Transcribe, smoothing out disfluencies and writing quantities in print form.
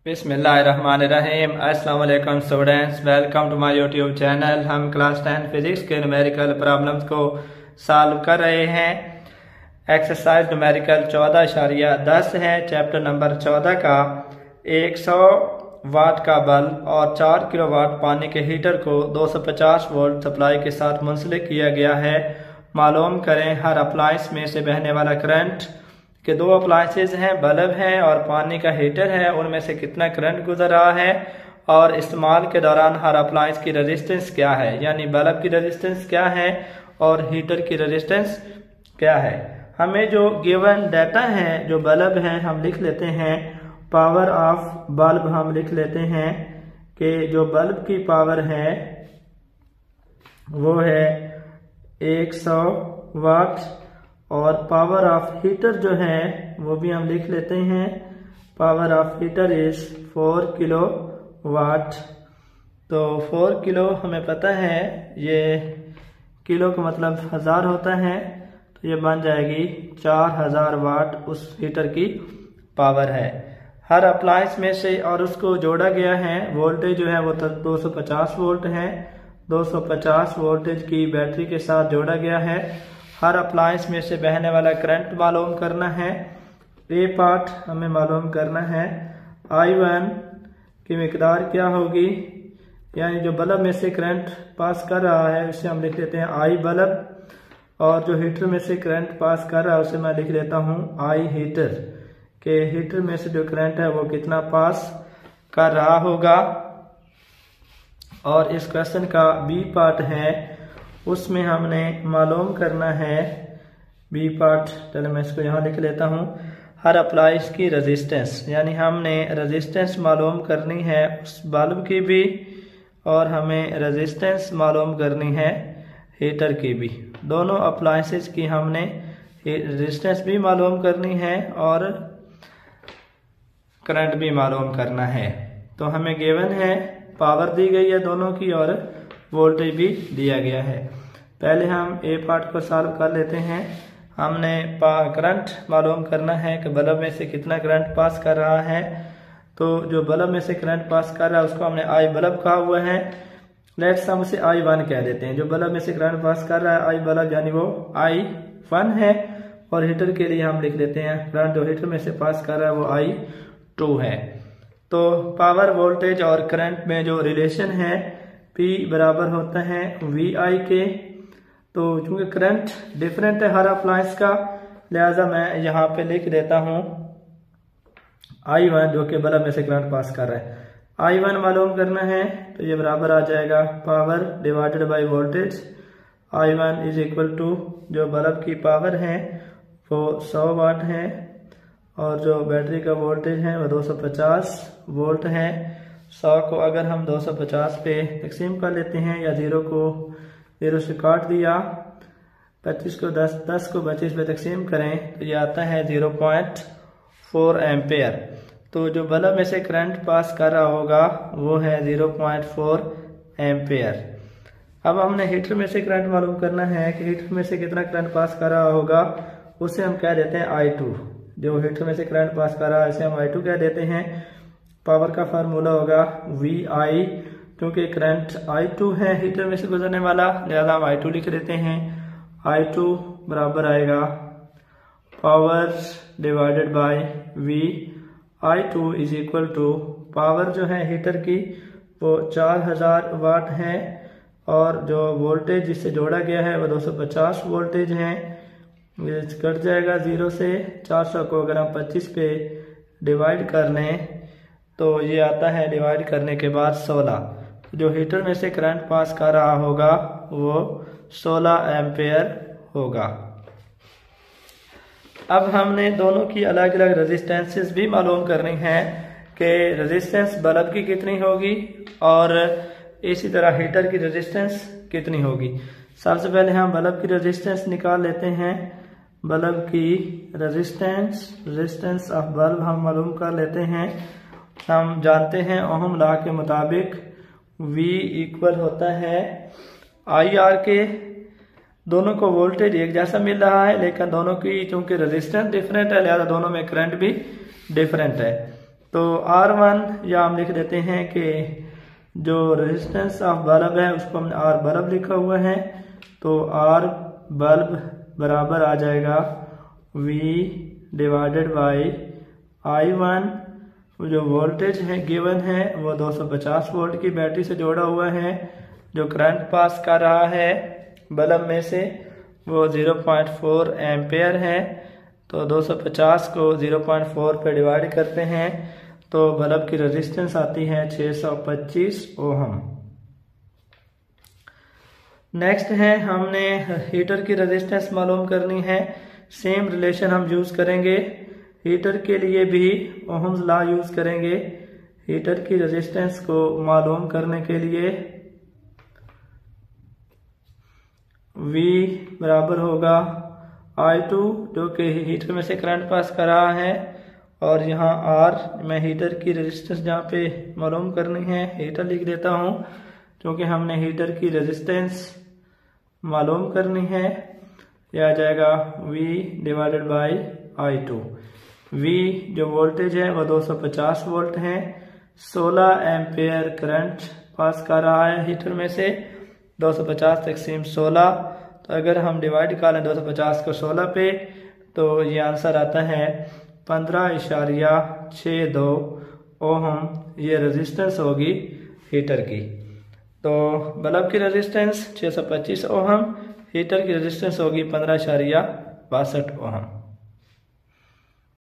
बिस्मिल्लाहिर्रहमानिर्रहीम। अस्सलाम वालेकुम students, welcome to my YouTube channel. हम क्लास 10 फिजिक्स के न्यूमेरिकल प्रॉब्लम्स को सॉल्व कर रहे हैं। एक्सरसाइज न्यूमेरिकल 14.10 है, चैप्टर नंबर 14 का। 100 वाट का बल्ब और 4 किलोवाट पानी के हीटर को 250 वोल्ट सप्लाई के साथ मुंसलिक किया गया है। मालूम करें हर अप्लायंस में से बहने वाला करंट के दो अप्लायंसेज हैं, बल्ब है और पानी का हीटर है, उनमें से कितना करंट गुजर रहा है और इस्तेमाल के दौरान हर अप्लायंस की रेजिस्टेंस क्या है, यानी बल्ब की रेजिस्टेंस क्या है और हीटर की रेजिस्टेंस क्या है। हमें जो गिवन डाटा है, जो बल्ब है, हम लिख लेते हैं पावर ऑफ बल्ब। हम लिख लेते हैं कि जो बल्ब की पावर है वो है 100 वाट और पावर ऑफ हीटर जो है वो भी हम लिख लेते हैं, power of heater is 4 kilowatt. तो 4 किलो हमें पता है, ये किलो का मतलब 1000 होता है, तो ये बन जाएगी 4000 वाट उस हीटर की पावर है। हर अप्लायंस में से और उसको जोड़ा गया है, वोल्टेज जो है वो 250 वोल्ट है। 250 वोल्टेज की बैटरी के साथ जोड़ा गया है। हर अप्लायंस में से बहने वाला करंट मालूम करना है। ए पार्ट हमें मालूम करना है I1 की मिकदार क्या होगी, यानी जो बल्ब में से करंट पास कर रहा है उसे हम लिख लेते हैं I बल्ब, और जो हीटर में से करंट पास कर रहा है उसे मैं लिख लेता हूँ I हीटर, के हीटर में से जो करंट है वो कितना पास कर रहा होगा। और इस क्वेश्चन का बी पार्ट है, उसमें हमने मालूम करना है बी पार्ट। चलो मैं इसको यहाँ लिख लेता हूँ, हर अप्लायंस की रेजिस्टेंस, यानी हमने रेजिस्टेंस मालूम करनी है उस बल्ब की भी और हमें रेजिस्टेंस मालूम करनी है हीटर की भी। दोनों अप्लायंसेस की हमने रेजिस्टेंस भी मालूम करनी है और करंट भी मालूम करना है। तो हमें गिवन है, पावर दी गई है दोनों की और वोल्टेज भी दिया गया है। पहले हम ए पार्ट को सॉल्व कर लेते हैं। हमने करंट मालूम करना है कि बल्ब में से कितना करंट पास कर रहा है। तो जो बल्ब में से करंट पास कर रहा है उसको हमने आई बल्ब कहा हुआ है। लेट्स हम उसे I1 कह देते हैं। जो बल्ब में से करंट पास कर रहा है आई बल्ब, यानी वो I1 है। और हीटर के लिए हम लिख लेते हैं करंट जो हीटर में से पास कर रहा है वो I2 है। तो पावर, वोल्टेज और करंट में जो रिलेशन है P बराबर होता है VI के। तो चूंकि करंट डिफरेंट है हर अप्लायंस का, लिहाजा मैं यहाँ पे लिख देता हूँ I1 जो कि बल्ब में से करंट पास कर रहा है। I1 मालूम करना है तो ये बराबर आ जाएगा power divided by voltage. I1 is equal to जो बल्ब की पावर है वो 100 वाट है और जो बैटरी का वोल्टेज है वो 250 वोल्ट है। 100 को अगर हम 250 पे तकसीम कर लेते हैं, या 0 को 0 से काट दिया, 25 को 10 को 25 पे तकसीम करें तो ये आता है 0.4 एम्पेयर। तो जो बल्ब में से करंट पास कर रहा होगा वो है 0.4 एम्पेयर। अब हमने हीटर में से करंट मालूम करना है कि हीटर में से कितना करंट पास कर रहा होगा, उसे हम कह देते हैं I2। जो हीटर में से करंट पास कर रहा है इसे हम I2 कह देते हैं। पावर का फार्मूला होगा VI, क्योंकि करंट I2 है हीटर में से गुजरने वाला, लिहाजा हम I2 लिख देते हैं। I2 बराबर आएगा power divided by V। I2 is equal to power जो है हीटर की वो 4000 वाट है और जो वोल्टेज जिससे जोड़ा गया है वो 250 वोल्टेज है। ये कट जाएगा 0 से। 400 को अगर हम 25 पे डिवाइड कर लें तो ये आता है डिवाइड करने के बाद 16। जो हीटर में से करंट पास कर रहा होगा वो 16 एम्पेयर होगा। अब हमने दोनों की अलग अलग रेजिस्टेंसेस भी मालूम करनी है कि रेजिस्टेंस बल्ब की कितनी होगी और इसी तरह हीटर की रेजिस्टेंस कितनी होगी। सबसे पहले हम बल्ब की रेजिस्टेंस निकाल लेते हैं। बल्ब की रेजिस्टेंस ऑफ बल्ब हम मालूम कर लेते हैं। हम जानते हैं ओहम लॉ के मुताबिक V इक्वल होता है IR के। दोनों को वोल्टेज एक जैसा मिल रहा है, लेकिन दोनों की चूंकि रेजिस्टेंस डिफरेंट है लिहाजा दोनों में करंट भी डिफरेंट है। तो R1 या हम लिख देते हैं कि जो रेजिस्टेंस ऑफ बल्ब है उसको हमने R बल्ब लिखा हुआ है, तो R बल्ब बराबर आ जाएगा V डिवाइडेड बाई I1। जो वोल्टेज है गिवन है वो 250 वोल्ट की बैटरी से जोड़ा हुआ है। जो करंट पास कर रहा है बल्ब में से वो 0.4 एम्पेयर है। तो 250 को 0.4 पे डिवाइड करते हैं तो बल्ब की रेजिस्टेंस आती है 625 ओहम। नेक्स्ट है हमने हीटर की रेजिस्टेंस मालूम करनी है। सेम रिलेशन हम यूज करेंगे, हीटर के लिए भी ओहम्स लॉ यूज करेंगे। हीटर की रेजिस्टेंस को मालूम करने के लिए V बराबर होगा I2 जो कि हीटर में से करंट पास कर रहा है, और यहाँ R मैं हीटर की रेजिस्टेंस जहाँ पे मालूम करनी है हीटर लिख देता हूँ, क्योंकि हमने हीटर की रेजिस्टेंस मालूम करनी है। यह आ जाएगा V divided by I2। V जो वोल्टेज है वो 250 वोल्ट है। 16 एम्पेयर करंट पास कर रहा है हीटर में से। 250 तकसीम 16, तो अगर हम डिवाइड कर लें 250 को 16 पे तो ये आंसर आता है 15.62 ओहम। ये रेजिस्टेंस होगी हीटर की। तो बल्ब की रेजिस्टेंस 625 ओहम, हीटर की रेजिस्टेंस होगी 15.62 ओहम।